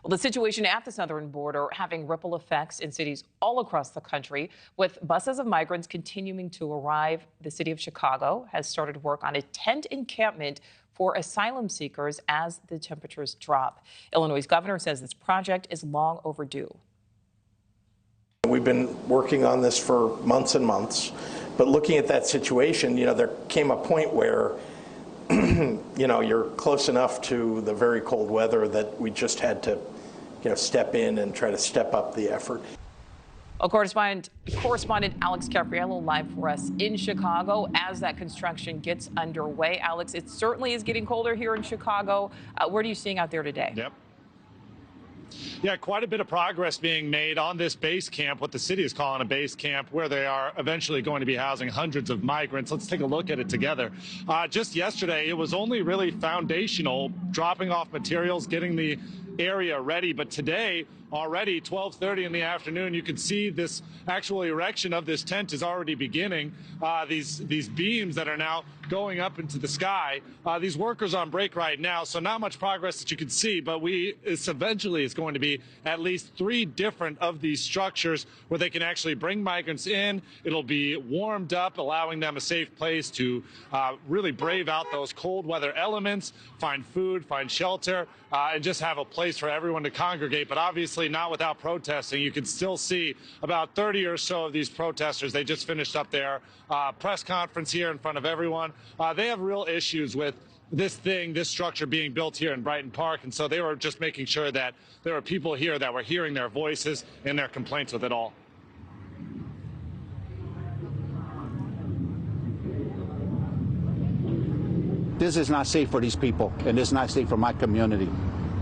Well, the situation at the southern border having ripple effects in cities all across the country, with buses of migrants continuing to arrive. The city of Chicago has started work on a tent encampment for asylum seekers as the temperatures drop. Illinois' governor says this project is long overdue. We've been working on this for months and months, but looking at that situation, there came a point where you're close enough to the very cold weather that we just had to step in and try to step up the effort. Correspondent Alex Capriello live for us in Chicago as that construction gets underway. Alex, it certainly is getting colder here in Chicago. What are you seeing out there today? Yep. Yeah, quite a bit of progress being made on this base camp, what the city is calling a base camp, where they are eventually going to be housing hundreds of migrants. Let's take a look at it together. Just yesterday, it was only really foundational, dropping off materials, getting the area ready. But today, already 12:30 in the afternoon, you can see this actual erection of this tent is already beginning. These beams that are now going up into the sky. These workers on break right now, so not much progress that you can see, but eventually it's going to be at least 3 different of these structures where they can actually bring migrants in. It'll be warmed up, allowing them a safe place to really brave out those cold weather elements, find food, find shelter, and just have a place for everyone to congregate. But obviously not without protesting. You can still see about 30 or so of these protesters. They just finished up their press conference here in front of everyone. They have real issues with this structure being built here in Brighton Park, and so they were just making sure that there were people here that were hearing their voices and their complaints with it all. This is not safe for these people, and it's not safe for my community.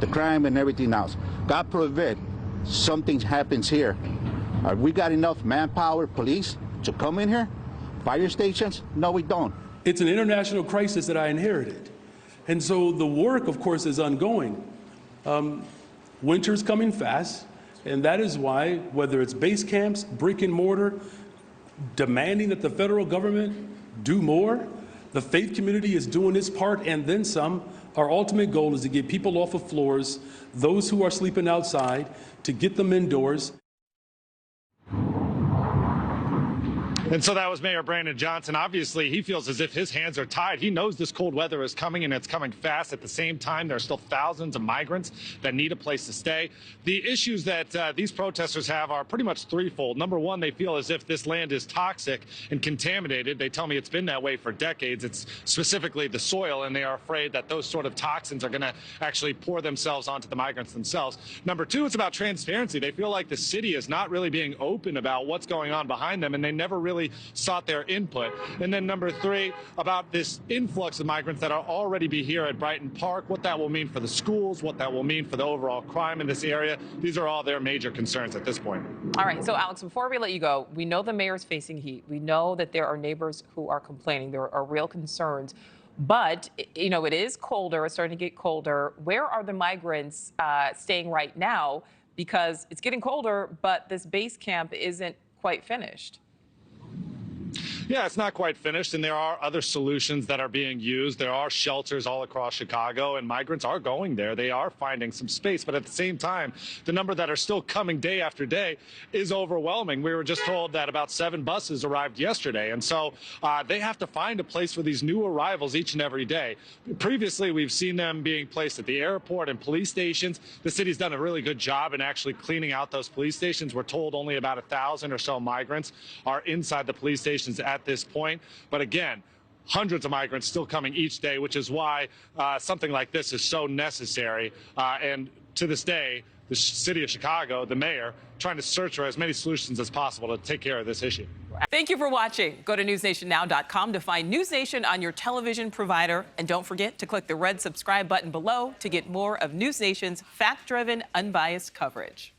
The crime and everything else. God forbid something happens here. We got enough manpower, police, to come in here? Fire stations? No, we don't. It's an international crisis that I inherited. And so the work, of course, is ongoing. Winter's coming fast, and that is why, whether it's base camps, brick and mortar, demanding that the federal government do more, the faith community is doing its part and then some. Our ultimate goal is to get people off of floors, those who are sleeping outside, to get them indoors. And so that was Mayor Brandon Johnson. Obviously, he feels as if his hands are tied. He knows this cold weather is coming, and it's coming fast. At the same time, there are still thousands of migrants that need a place to stay. The issues that these protesters have are pretty much threefold. Number one, they feel as if this land is toxic and contaminated. They tell me it's been that way for decades. It's specifically the soil, and they are afraid that those sort of toxins are going to actually pour themselves onto the migrants themselves. Number two, it's about transparency. They feel like the city is not really being open about what's going on behind them, and they never really sought their input. And then number three, about this influx of migrants that are already be here at Brighton Park, what that will mean for the schools, what that will mean for the overall crime in this area. These are all their major concerns at this point. All right, so Alex, before we let you go, we know the mayor's facing heat. We know that there are neighbors who are complaining. There are real concerns. But, it is colder. It's starting to get colder. Where are the migrants staying right now? Because it's getting colder, but this base camp isn't quite finished. Yeah, it's not quite finished, and there are other solutions that are being used. There are shelters all across Chicago, and migrants are going there. They are finding some space, but at the same time, the number that are still coming day after day is overwhelming. We were just told that about 7 buses arrived yesterday, and so they have to find a place for these new arrivals each and every day. Previously, we've seen them being placed at the airport and police stations. The city's done a really good job in actually cleaning out those police stations. We're told only about 1,000 or so migrants are inside the police stations at this point. But again, hundreds of migrants still coming each day, which is why something like this is so necessary. And to this day, the city of Chicago, the mayor, trying to search for as many solutions as possible to take care of this issue. Thank you for watching. Go to newsnationnow.com to find News Nation on your television provider. And don't forget to click the red subscribe button below to get more of News Nation's fact-driven, unbiased coverage.